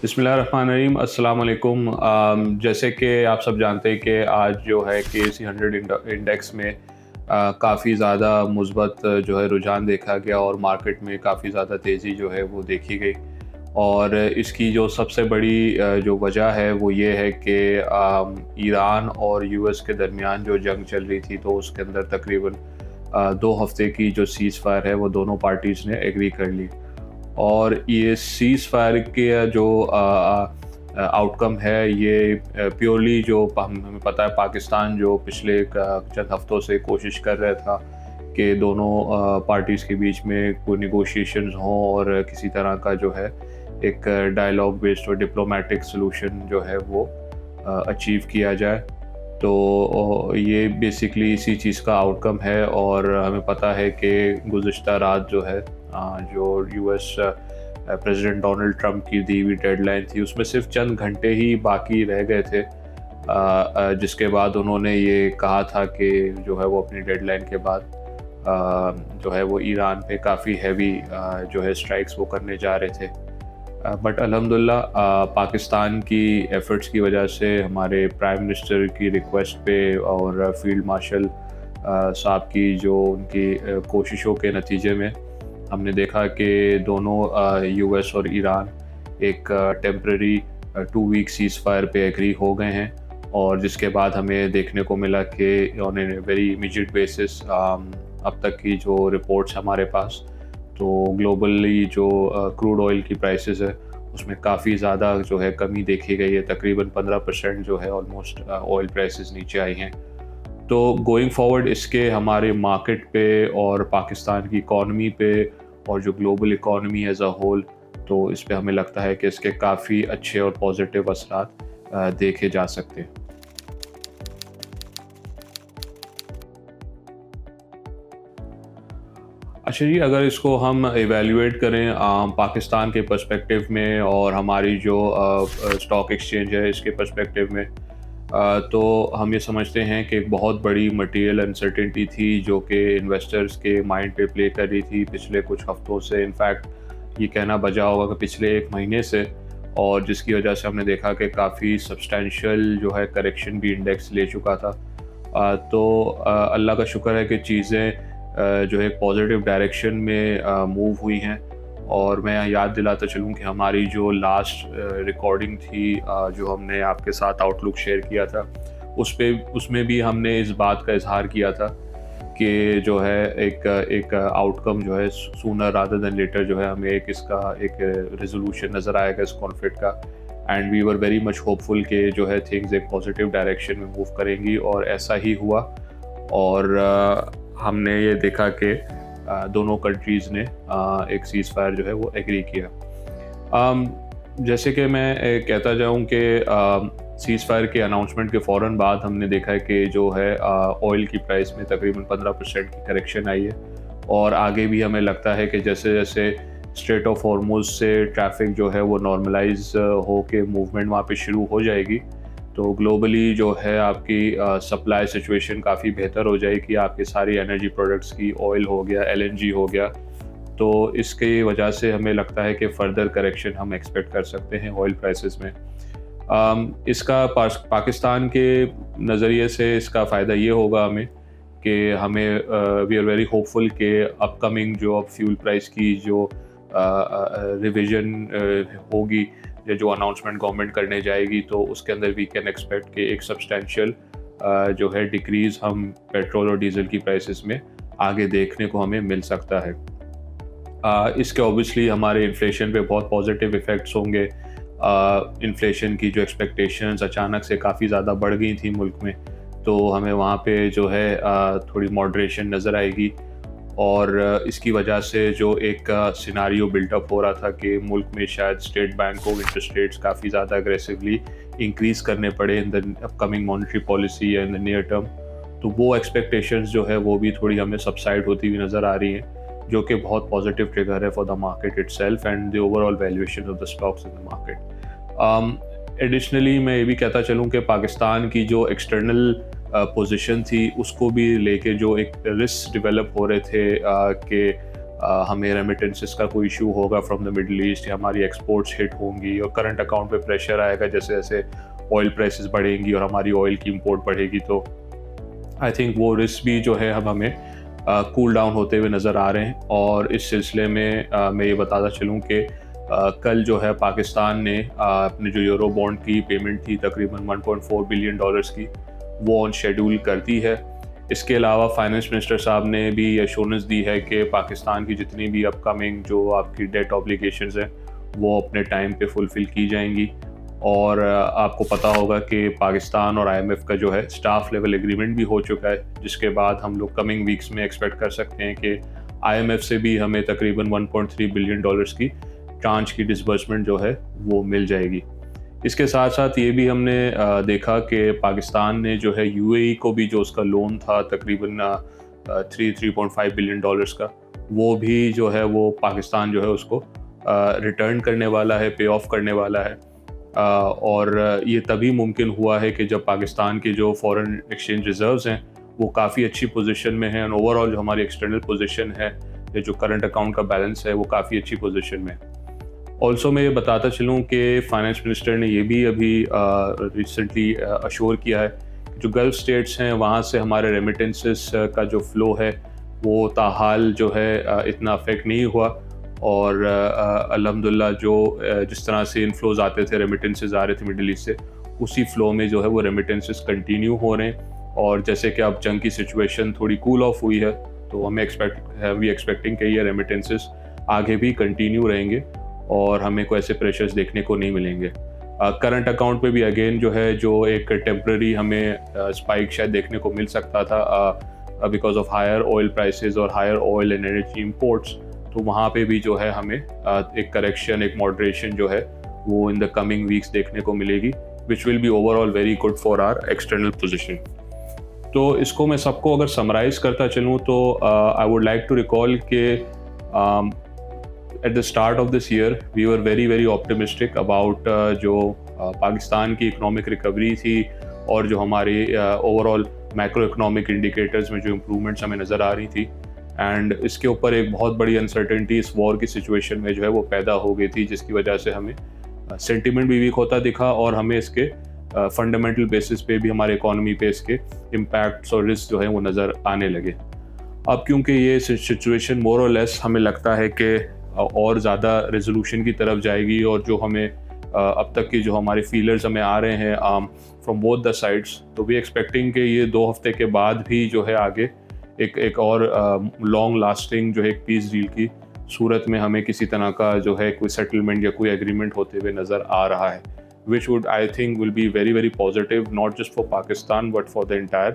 बिस्मिल्लाहिर्रहमानिर्रहीम, अस्सलाम वालेकुम। जैसे कि आप सब जानते हैं कि आज जो है KC 100 इंडेक्स में काफ़ी ज़्यादा मुस्बत जो है रुझान देखा गया और मार्केट में काफ़ी ज़्यादा तेज़ी जो है वो देखी गई। और इसकी जो सबसे बड़ी जो वजह है वो ये है कि ईरान और US के दरमियान जो जंग चल रही थी, तो उसके अंदर तकरीबन 2 हफ़्ते की जो सीज़ फायर है वो दोनों पार्टीज़ ने एग्री कर ली। और ये सीज़ फायर के जो आउटकम है, ये प्योरली जो हमें पता है, पाकिस्तान जो पिछले चंद हफ्तों से कोशिश कर रहा था कि दोनों पार्टीज़ के बीच में कोई नेगोशिएशंस हों और किसी तरह का जो है एक डायलॉग बेस्ड और डिप्लोमेटिक सॉल्यूशन जो है वो अचीव किया जाए। तो ये बेसिकली इसी चीज़ का आउटकम है। और हमें पता है कि गुज़िश्ता रात जो है जो US प्रेसिडेंट डोनाल्ड ट्रंप की दी हुई डेडलाइन थी, उसमें सिर्फ चंद घंटे ही बाकी रह गए थे, जिसके बाद उन्होंने ये कहा था कि जो है वो अपनी डेडलाइन के बाद जो है वो ईरान पे काफ़ी हैवी जो है स्ट्राइक्स वो करने जा रहे थे। बट अल्हम्दुलिल्लाह पाकिस्तान की एफ़र्ट्स की वजह से, हमारे प्राइम मिनिस्टर की रिक्वेस्ट पे और फील्ड मार्शल साहब की जो उनकी कोशिशों के नतीजे में हमने देखा कि दोनों US और ईरान एक टेम्पररी 2 वीक सीज़ फायर पे एग्री हो गए हैं। और जिसके बाद हमें देखने को मिला कि on a very immediate basis अब तक की जो रिपोर्ट्स हमारे पास, तो ग्लोबली जो क्रूड ऑयल की प्राइसेस है उसमें काफ़ी ज़्यादा जो है कमी देखी गई है। तकरीबन 15% जो है ऑलमोस्ट ऑयल प्राइसेस नीचे आई हैं। तो गोइंग फॉरवर्ड इसके हमारे मार्केट पे और पाकिस्तान की इकॉनमी पे और जो global economy as a whole, तो इस पे हमें लगता है कि इसके काफ़ी अच्छे और पॉजिटिव असरात देखे जा सकते हैं। अच्छा जी, अगर इसको हम इवैल्यूएट करें पाकिस्तान के पर्सपेक्टिव में और हमारी जो स्टॉक एक्सचेंज है इसके पर्सपेक्टिव में, तो हम ये समझते हैं कि एक बहुत बड़ी मटेरियल अनसर्टेनिटी थी जो कि इन्वेस्टर्स के माइंड पे प्ले कर रही थी पिछले कुछ हफ्तों से। इनफैक्ट ये कहना बजा होगा कि पिछले 1 महीने से, और जिसकी वजह से हमने देखा कि काफ़ी सब्सटेंशियल जो है करेक्शन भी इंडेक्स ले चुका था। तो अल्लाह का शुक्र है कि चीज़ें जो है पॉजिटिव डायरेक्शन में मूव हुई हैं। और मैं याद दिलाता चलूँ कि हमारी जो लास्ट रिकॉर्डिंग थी, जो हमने आपके साथ आउटलुक शेयर किया था, उसमें भी हमने इस बात का इजहार किया था कि जो है एक आउटकम जो है सूनर रादर देन लेटर जो है हमें इसका एक रेजोल्यूशन नज़र आएगा इस कॉन्फ्लिक्ट का। And we were very much hopeful कि जो है थिंग्स एक पॉजिटिव डायरेक्शन में मूव करेंगी, और ऐसा ही हुआ। और हमने ये देखा कि दोनों कंट्रीज़ ने एक सीज़ फायर जो है वो एग्री किया। जैसे कि मैं कहता जाऊँ कि सीज़ फायर के अनाउंसमेंट के फ़ौरन बाद हमने देखा है कि जो है ऑयल की प्राइस में तकरीबन 15% की करेक्शन आई है। और आगे भी हमें लगता है कि जैसे जैसे स्ट्रेट ऑफ हॉर्मुज़ से ट्रैफ़िक जो है वो नॉर्मलाइज़ हो के मूवमेंट वहाँ पे शुरू हो जाएगी, तो ग्लोबली जो है आपकी सप्लाई सिचुएशन काफ़ी बेहतर हो जाएगी। आपके सारी एनर्जी प्रोडक्ट्स की, ऑयल हो गया, LNG हो गया, तो इसकी वजह से हमें लगता है कि फ़र्दर करेक्शन हम एक्सपेक्ट कर सकते हैं ऑयल प्राइसेस में। इसका पाकिस्तान के नज़रिए से इसका फ़ायदा ये होगा हमें कि हमें वी आर वेरी होपफुल कि अपकमिंग जो अब फ्यूल प्राइस की जो रिविज़न होगी, या जो अनाउंसमेंट गवर्नमेंट करने जाएगी, तो उसके अंदर वी कैन एक्सपेक्ट कि एक सब्सटेंशियल जो है डिक्रीज़ हम पेट्रोल और डीज़ल की प्राइसेस में आगे देखने को हमें मिल सकता है। इसके ऑब्वियसली हमारे इन्फ्लेशन पे बहुत पॉजिटिव इफ़ेक्ट्स होंगे। इन्फ्लेशन की जो एक्सपेक्टेशंस अचानक से काफ़ी ज़्यादा बढ़ गई थी मुल्क में, तो हमें वहाँ पे जो है थोड़ी मॉडरेशन नज़र आएगी। और इसकी वजह से जो एक सिनारियो बिल्टअप हो रहा था कि मुल्क में शायद स्टेट बैंक को इंटरेस्ट रेट्स काफ़ी ज़्यादा अग्रेसिवली इंक्रीज़ करने पड़े in the upcoming monetary policy या इन द नियर टर्म, तो वो एक्सपेक्टेशंस जो है वो भी थोड़ी हमें सबसाइड होती हुई नज़र आ रही हैं, जो कि बहुत पॉजिटिव ट्रिगर है for the market itself and the overall valuation of the stocks in the market. Additionally मैं ये भी कहता चलूँ कि पाकिस्तान की जो एक्सटर्नल पोजीशन थी, उसको भी लेके जो एक रिस्क डेवलप हो रहे थे कि हमें रेमिटेंसेस का कोई इशू होगा फ्रॉम द मिडल ईस्ट, या हमारी एक्सपोर्ट्स हिट होंगी और करंट अकाउंट पे प्रेशर आएगा जैसे जैसे ऑयल प्राइसेस बढ़ेंगी और हमारी ऑयल की इंपोर्ट बढ़ेगी, तो आई थिंक वो रिस्क भी जो है अब हमें कूल डाउन होते हुए नज़र आ रहे हैं। और इस सिलसिले में मैं ये बताता चलूँ कि कल जो है पाकिस्तान ने अपने जो यूरो बॉन्ड की पेमेंट थी तकरीबन $1.4 बिलियन की, वो ऑन शेड्यूल कर दी है। इसके अलावा फाइनेंस मिनिस्टर साहब ने भी एश्योरेंस दी है कि पाकिस्तान की जितनी भी अपकमिंग जो आपकी डेट ऑब्लिगेशंस हैं वो अपने टाइम पे फुलफ़िल की जाएंगी। और आपको पता होगा कि पाकिस्तान और आईएमएफ का जो है स्टाफ लेवल एग्रीमेंट भी हो चुका है, जिसके बाद हम लोग कमिंग वीक्स में एक्सपेक्ट कर सकते हैं कि आईएमएफ से भी हमें तकरीबन $1.3 बिलियन की ट्रांच की डिसबर्समेंट जो है वो मिल जाएगी। इसके साथ साथ ये भी हमने देखा कि पाकिस्तान ने जो है यूएई को भी जो उसका लोन था तकरीबन 3.5 बिलियन का, वो भी जो है वो पाकिस्तान जो है उसको रिटर्न करने वाला है, पे ऑफ करने वाला है। और ये तभी मुमकिन हुआ है कि जब पाकिस्तान के जो फॉरेन एक्सचेंज रिजर्व्स हैं वो काफ़ी अच्छी पोजीशन में हैं, और ओवरऑल जो हमारी एक्सटर्नल पोजीशन है या जो करंट अकाउंट का बैलेंस है वो काफ़ी अच्छी पोजीशन में है। ऑल्सो मैं ये बताता चलूँ कि फाइनेंस मिनिस्टर ने ये भी अभी रिसेंटली अश्योर किया है कि जो गल्फ़ स्टेट्स हैं वहाँ से हमारे रेमिटेंसेस का जो फ़्लो है वो ताहाल जो है इतना अफेक्ट नहीं हुआ। और अल्हम्दुलिल्लाह जो जिस तरह से इनफ्लोज आते थे, रेमिटेंसेस आ रहे थे मिडिल ईस्ट से, उसी फ़्लो में जो है वो रेमिटेंसेस कंटिन्यू हो रहे हैं। और जैसे कि अब जंग की सिचुएशन थोड़ी कूल ऑफ हुई है, तो हमें एक्सपेक्टिंग कि ये रेमिटेंसेस आगे भी कंटिन्यू रहेंगे और हमें कोई ऐसे प्रेशर्स देखने को नहीं मिलेंगे। करंट अकाउंट पे भी अगेन जो है जो एक टेम्प्रेरी हमें स्पाइक शायद देखने को मिल सकता था because of higher oil prices और higher oil and energy imports, तो वहाँ पे भी जो है हमें एक करेक्शन, एक मॉडरेशन जो है वो इन द कमिंग वीक्स देखने को मिलेगी, which will be overall very good for our external position. तो इसको मैं सबको अगर समराइज करता चलूँ तो I would like to recall के at the start of this year we were very optimistic about जो पाकिस्तान की इकोनॉमिक रिकवरी थी और जो हमारी ओवरऑल मैक्रो इकोनॉमिक इंडिकेटर्स में जो इम्प्रूवमेंट्स हमें नज़र आ रही थी। एंड इसके ऊपर एक बहुत बड़ी अनसर्टेनिटी इस वॉर की सिचुएशन में जो है वो पैदा हो गई थी, जिसकी वजह से हमें सेंटिमेंट भी वीक होता दिखा और हमें इसके फंडामेंटल बेसिस पे भी हमारे इकोनॉमी पे इसके इम्पैक्ट्स और रिस्क जो है वो नज़र आने लगे। अब क्योंकि ये सिचुएशन मोर और लेस हमें लगता है कि और ज़्यादा रेजोल्यूशन की तरफ जाएगी, और जो हमें अब तक की जो हमारे फीलर्स हमें आ रहे हैं फ्रॉम बोथ द साइड्स, तो वी एक्सपेक्टिंग कि ये 2 हफ्ते के बाद भी जो है आगे एक और लॉन्ग लास्टिंग जो है एक पीस डील की सूरत में हमें किसी तरह का जो है कोई सेटलमेंट या कोई एग्रीमेंट होते हुए नज़र आ रहा है, which would I think will be very positive not just for Pakistan but for the entire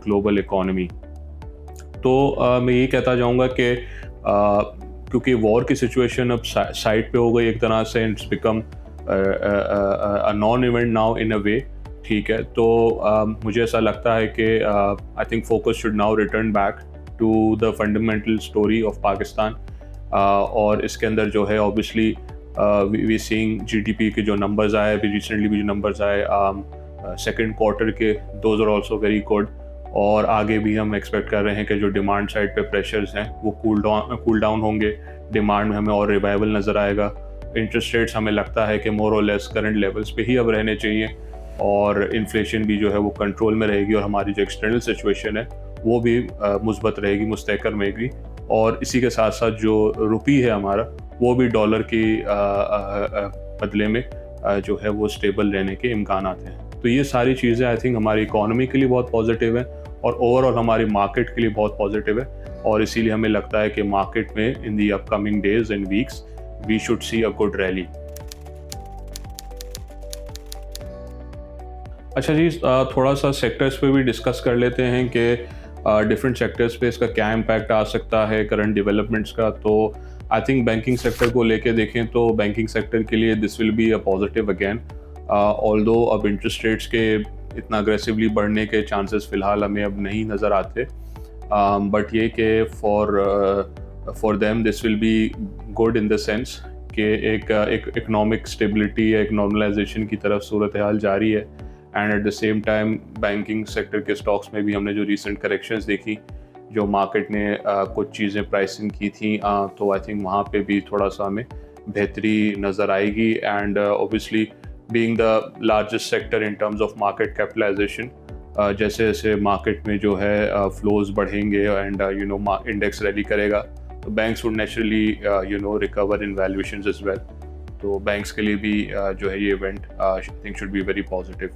global economy. तो मैं ये कहता जाऊँगा कि क्योंकि वॉर की सिचुएशन अब साइड पे हो गई एक तरह से, it's become a non event now in a way, ठीक है। तो मुझे ऐसा लगता है कि I think focus should now return back to the fundamental story of Pakistan. और इसके अंदर जो है ऑब्वियसली वी सीइंग जीडीपी के जो नंबर्स आए अभी रिसेंटली भी जो नंबर्स आए सेकंड क्वार्टर के, those are also very good. और आगे भी हम एक्सपेक्ट कर रहे हैं कि जो डिमांड साइड पे प्रेशर्स हैं वो कूल डाउन होंगे, डिमांड में हमें और रिवाइवल नज़र आएगा। इंटरेस्ट रेट्स हमें लगता है कि मोर और लेस करंट लेवल्स पे ही अब रहने चाहिए, और इन्फ्लेशन भी जो है वो कंट्रोल में रहेगी, और हमारी जो एक्सटर्नल सिचुएशन है वो भी मुस्बत रहेगी, मुस्तहकम रहेगी। और इसी के साथ साथ जो रुपी है हमारा वो भी डॉलर की बदले में जो है वो स्टेबल रहने के इम्कान हैं। तो ये सारी चीज़ें आई थिंक हमारी इकोनॉमी के लिए बहुत पॉजिटिव है और ओवरऑल हमारी मार्केट के लिए बहुत पॉजिटिव है, और इसीलिए हमें लगता है कि मार्केट में in the upcoming days and weeks we should see a good rally. अच्छा जी, थोड़ा सा सेक्टर्स पे भी डिस्कस कर लेते हैं कि डिफरेंट सेक्टर्स पे इसका क्या इम्पैक्ट आ सकता है करंट डेवलपमेंट्स का। तो आई थिंक बैंकिंग सेक्टर को लेके देखें तो बैंकिंग सेक्टर के लिए this will be a positive again, although अब इंटरेस्ट रेट्स के इतना अग्रेसिवली बढ़ने के चांसेस फ़िलहाल हमें अब नहीं नज़र आते, बट ये कि for them this will be good in the sense कि एक इकोनॉमिक स्टेबिलिटी या एक नॉर्मलाइजेशन की तरफ सूरत हाल जारी है। And at the same time banking sector के स्टॉक्स में भी हमने जो रीसेंट करेक्शंस देखी जो मार्केट ने कुछ चीज़ें प्राइसिंग की थी, तो आई थिंक वहाँ पे भी थोड़ा सा हमें बेहतरी नज़र आएगी। And obviously being the largest sector in terms of market capitalization, जैसे जैसे मार्केट में जो है फ्लोज बढ़ेंगे एंड इंडेक्स रैली करेगा, तो banks would naturally recover in valuations as well. तो बैंक्स के लिए भी जो है ये event I think should be very positive.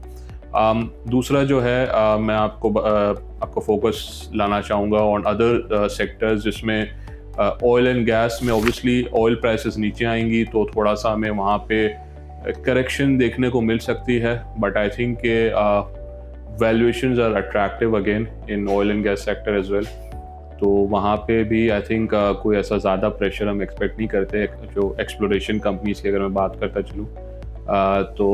दूसरा जो है मैं आपको फोकस लाना चाहूँगा ऑन अदर सेक्टर्स, जिसमें ऑयल एंड गैस में ऑब्वियसली ऑयल प्राइसेस नीचे आएंगी तो थोड़ा सा हमें वहाँ पे करेक्शन देखने को मिल सकती है, बट आई थिंक के valuations are attractive again in oil and gas sector as well. तो वहाँ पे भी आई थिंक कोई ऐसा ज़्यादा प्रेशर हम एक्सपेक्ट नहीं करते। जो एक्सप्लोरेशन कंपनीज की अगर मैं बात करता चलूँ तो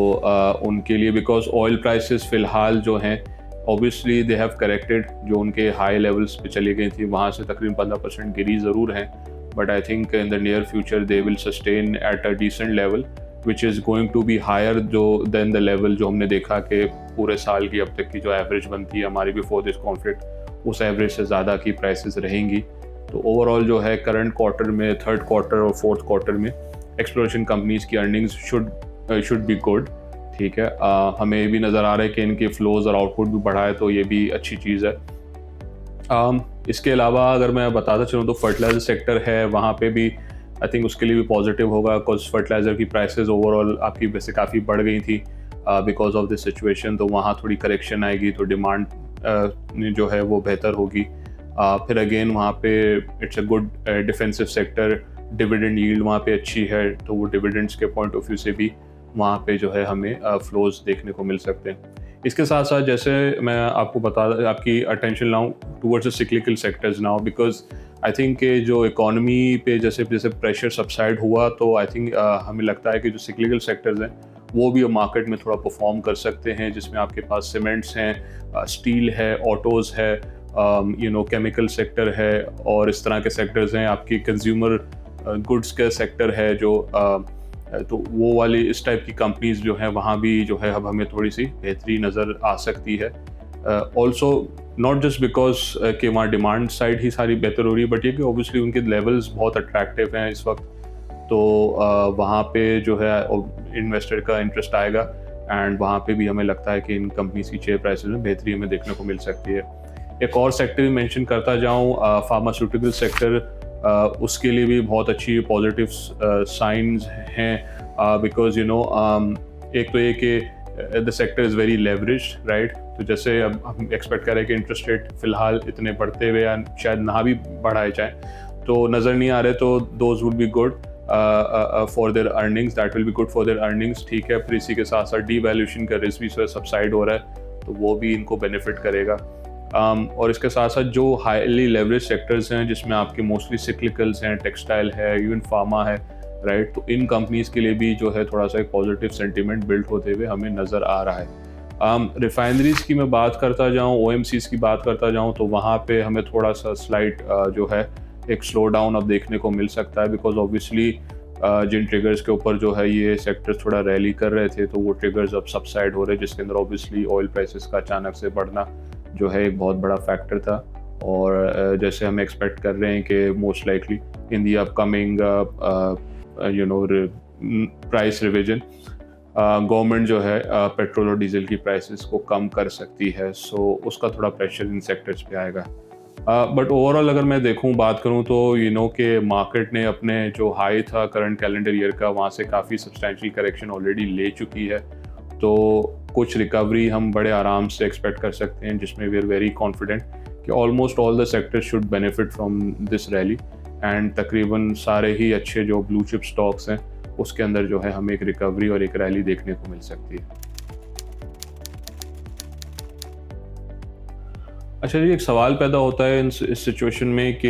उनके लिए, बिकॉज ऑयल प्राइसेस फ़िलहाल जो हैं ऑब्वियसली दे हैव करेक्टेड, जो उनके हाई लेवल्स पे चली गई थी वहाँ से तकरीबन 15% गिरी ज़रूर हैं, but I think in the near future they will sustain at a decent level which is going to be higher जो देन द लेवल जो हमने देखा कि पूरे साल की अब तक की जो एवरेज बनती है हमारी बिफोर दिस कॉन्फ्लिक्ट, उस एवरेज से ज़्यादा की प्राइसेस रहेंगी। तो ओवरऑल जो है करंट क्वार्टर में, थर्ड क्वार्टर और फोर्थ क्वार्टर में एक्सप्लोरेशन कंपनीज की अर्निंग्स शुड बी गुड। ठीक है, हमें भी नज़र आ रहा है कि इनके फ्लोज और आउटपुट भी बढ़ा है, तो ये भी अच्छी चीज़ है। इसके अलावा अगर मैं बताता चलूँ तो फर्टिलाइजर सेक्टर है, वहाँ पे भी आई थिंक उसके लिए भी पॉजिटिव होगा, बिकॉज फर्टिलाइज़र की प्राइसेस ओवरऑल आपकी वैसे काफ़ी बढ़ गई थी बिकॉज ऑफ दिस सिचुएशन, तो वहाँ थोड़ी करेक्शन आएगी तो डिमांड जो है वो बेहतर होगी। फिर अगेन वहाँ पे it's a good defensive sector, dividend yield वहाँ पे अच्छी है, तो वो डिविडेंड्स के पॉइंट ऑफ व्यू से भी वहाँ पे जो है हमें फ्लोज देखने को मिल सकते हैं। इसके साथ साथ जैसे मैं आपकी अटेंशन लाऊं towards the cyclical sectors now, because I think कि जो इकोनॉमी पे जैसे जैसे प्रेशर सबसाइड हुआ, तो आई थिंक हमें लगता है कि जो सिक्लिकल सेक्टर्स हैं वो भी अब मार्केट में थोड़ा परफॉर्म कर सकते हैं, जिसमें आपके पास सीमेंट्स हैं, स्टील है, ऑटोज़ है, केमिकल सेक्टर है, और इस तरह के सेक्टर्स हैं। आपकी कंज्यूमर गुड्स का सेक्टर है जो तो वो वाली इस टाइप की कंपनीज जो हैं वहाँ भी जो है अब हमें थोड़ी सी बेहतरी नज़र आ सकती है। ऑल्सो नॉट जस्ट बिकॉज कि वहाँ डिमांड साइड ही सारी बेहतर हो रही है, बट ये कि ऑब्वियसली उनके लेवल्स बहुत अट्रैक्टिव हैं इस वक्त, तो वहाँ पे जो है इन्वेस्टर का इंटरेस्ट आएगा, एंड वहाँ पे भी हमें लगता है कि इन कंपनीज की शेयर प्राइसेस में बेहतरी हमें देखने को मिल सकती है। एक और सेक्टर भी मेंशन करता जाऊँ, फार्मास्यूटिकल सेक्टर, उसके लिए भी बहुत अच्छी पॉजिटिव साइंस हैं, बिकॉज एक तो ये कि the sector is very leveraged, right. तो जैसे अब हम एक्सपेक्ट करें कि इंटरेस्ट रेट फ़िलहाल इतने बढ़ते हुए या शायद ना भी बढ़ाए जाएँ, तो नज़र नहीं आ रहे, तो those would be good for their earnings, that will be good for their earnings. ठीक है, फिर इसी के साथ साथ डीवैल्यूएशन का रिस्क भी सबसाइड हो रहा है, तो वो भी इनको बेनिफिट करेगा। और इसके साथ साथ जो हाईली लेवरेज सेक्टर्स हैं, जिसमें आपके मोस्टली सिक्लिकल्स हैं, टेक्सटाइल है, इवन फार्मा है, राइट, तो इन कंपनीज़ के लिए भी जो है थोड़ा सा एक पॉजिटिव सेंटीमेंट बिल्ड होते हुए हमें नज़र आ रहा है। रिफाइनरीज़ की मैं बात करता जाऊँ, OMCs की बात करता जाऊँ, तो वहाँ पे हमें थोड़ा सा स्लाइट जो है एक स्लो डाउन अब देखने को मिल सकता है, बिकॉज ऑब्वियसली जिन ट्रिगर्स के ऊपर जो है ये सेक्टर्स थोड़ा रैली कर रहे थे, तो वो ट्रिगर्स अब सबसाइड हो रहे हैं, जिसके अंदर ऑब्वियसली ऑयल प्राइसेस का अचानक से बढ़ना जो है एक बहुत बड़ा फैक्टर था। और जैसे हम एक्सपेक्ट कर रहे हैं कि most likely in the upcoming price revision government जो है पेट्रोल और डीजल की प्राइसेस को कम कर सकती है, सो उसका थोड़ा प्रेशर इन सेक्टर्स पे आएगा। बट ओवरऑल अगर मैं बात करूं तो कि मार्केट ने अपने जो हाई था करंट कैलेंडर ईयर का, वहाँ से काफ़ी सब्सटैंशियल करेक्शन ऑलरेडी ले चुकी है, तो कुछ रिकवरी हम बड़े आराम से एक्सपेक्ट कर सकते हैं, जिसमें वी आर वेरी कॉन्फिडेंट कि almost all the sectors should benefit from this rally, and तकरीबन सारे ही अच्छे जो ब्लू चिप स्टॉक्स हैं उसके अंदर जो है हमें एक रिकवरी और एक रैली देखने को मिल सकती है। अच्छा जी, एक सवाल पैदा होता है इस सिचुएशन में कि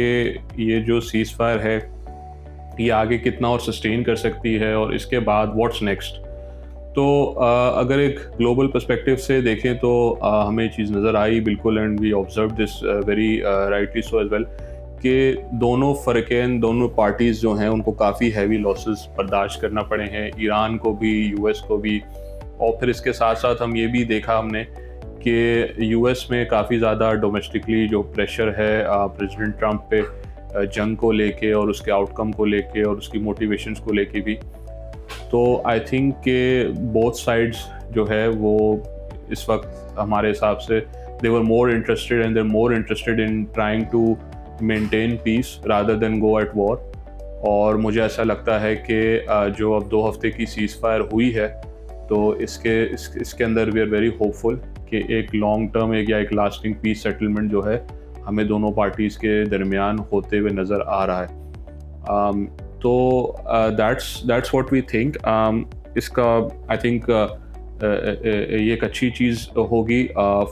ये जो सीज़ फायर है ये आगे कितना और सस्टेन कर सकती है, और इसके बाद व्हाट्स नेक्स्ट। तो अगर एक ग्लोबल पर्सपेक्टिव से देखें तो हमें चीज़ नज़र आई बिल्कुल, and we observe this very rightly so as well, कि दोनों फ़रक़ैन, दोनों पार्टीज़ जो हैं उनको काफ़ी हैवी लॉसेस बर्दाश्त करना पड़े हैं, ईरान को भी, US को भी। और फिर इसके साथ साथ हम ये भी देखा हमने कि यूएस में काफ़ी ज़्यादा डोमेस्टिकली जो प्रेशर है प्रेसिडेंट ट्रंप पे जंग को लेके और उसके आउटकम को लेके और उसकी मोटिवेशंस को लेके भी, तो आई थिंक कि बोथ साइड्स जो है वो इस वक्त हमारे हिसाब से they were more interested and they are more interested in trying to maintain peace rather than go at war. और मुझे ऐसा लगता है कि जो अब 2 हफ्ते की सीज़ फायर हुई है, तो इसके अंदर वी आर वेरी होपफुल कि एक लॉन्ग टर्म या एक लास्टिंग पीस सेटलमेंट जो है हमें दोनों पार्टीज़ के दरमियान होते हुए नज़र आ रहा है। तो दैट्स व्हाट वी थिंक। इसका आई थिंक ये एक अच्छी चीज़ होगी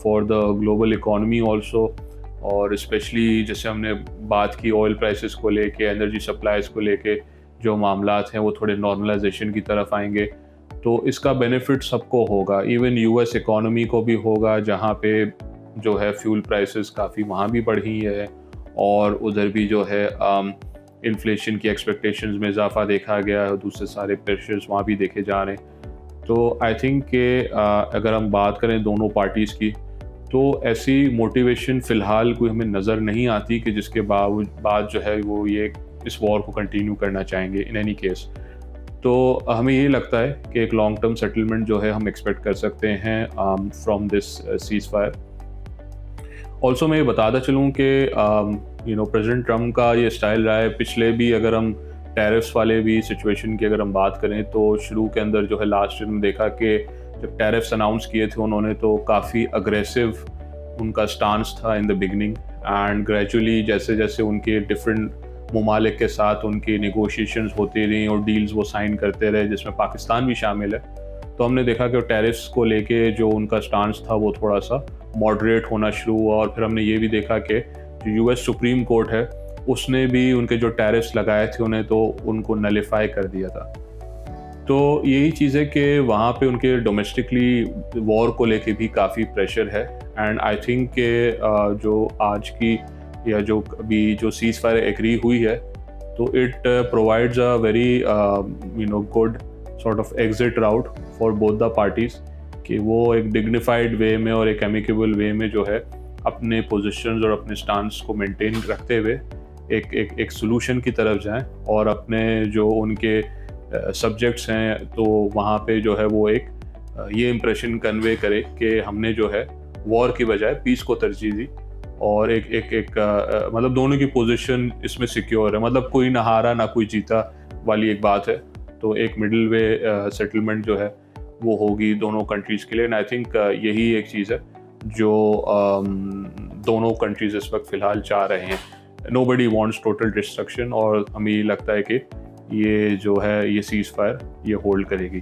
for the global economy also, और स्पेशली जैसे हमने बात की ऑयल प्राइसेस को लेके, एनर्जी सप्लाईज को लेके जो मामलात हैं वो थोड़े नॉर्मलाइजेशन की तरफ आएंगे, तो इसका बेनिफिट सबको होगा। इवन यूएस इकॉनमी को भी होगा, जहाँ पे जो है फ्यूल प्राइसेस काफ़ी वहाँ भी बढ़ी है, और उधर भी जो है इन्फ्लेशन की एक्सपेक्टेशंस में इजाफा देखा गया है, दूसरे सारे प्रेशर्स वहाँ भी देखे जा रहे हैं। तो आई थिंक कि अगर हम बात करें दोनों पार्टीज़ की, तो ऐसी मोटिवेशन फ़िलहाल कोई हमें नज़र नहीं आती कि जिसके बाद जो है वो ये इस वॉर को कंटिन्यू करना चाहेंगे इन एनी केस। तो हमें ये लगता है कि एक लॉन्ग टर्म सेटलमेंट जो है हम एक्सपेक्ट कर सकते हैं from this seize fire. Also मैं ये बताता चलूँ कि प्रेसिडेंट ट्रम्प का ये स्टाइल रहा है पिछले भी, अगर हम टैरिफ्स वाले भी सिचुएशन की अगर हम बात करें, तो शुरू के अंदर जो है लास्ट ईयर में देखा कि जब टैरिफ्स अनाउंस किए थे उन्होंने, तो काफ़ी अग्रेसिव उनका स्टांस था in the beginning, and gradually जैसे जैसे उनके डिफरेंट ममालिक के साथ उनकी नेगोशिएशंस होती रही और डील्स वो साइन करते रहे, जिसमें पाकिस्तान भी शामिल है, तो हमने देखा कि टैरिफ्स को लेके जो उनका स्टांस था वो थोड़ा सा मॉडरेट होना शुरू हुआ। और फिर हमने ये भी देखा कि जो यूएस सुप्रीम कोर्ट है उसने भी उनके जो टैरिफ्स लगाए थे उन्हें तो उनको नलिफाई कर दिया था। तो यही चीज़ है कि वहाँ पे उनके डोमेस्टिकली वॉर को लेके भी काफ़ी प्रेशर है, एंड आई थिंक कि जो आज की या जो अभी जो सीज़ फायर एग्री हुई है, तो it provides a very good sort of exit route for both the parties, कि वो एक डिग्निफाइड वे में और एक एमिकेबल वे में जो है अपने पोजीशंस और अपने स्टांस को मेंटेन रखते हुए एक सोल्यूशन की तरफ जाएं, और अपने जो उनके सब्जेक्ट्स हैं तो वहाँ पे जो है वो एक ये इम्प्रेशन कन्वे करे कि हमने जो है वॉर की बजाय पीस को तरजीह दी, और मतलब दोनों की पोजीशन इसमें सिक्योर है, मतलब कोई ना हारा ना कोई जीता वाली एक बात है। तो एक मिडिल वे सेटलमेंट जो है वो होगी दोनों कंट्रीज़ के लिए, एंड आई थिंक यही एक चीज़ है जो दोनों कंट्रीज़ इस वक्त फ़िलहाल चाह रहे हैं। नोबडी वांट्स टोटल डिस्ट्रक्शन, और हमें ये लगता है कि ये जो है ये सीज़ फायर ये होल्ड करेगी।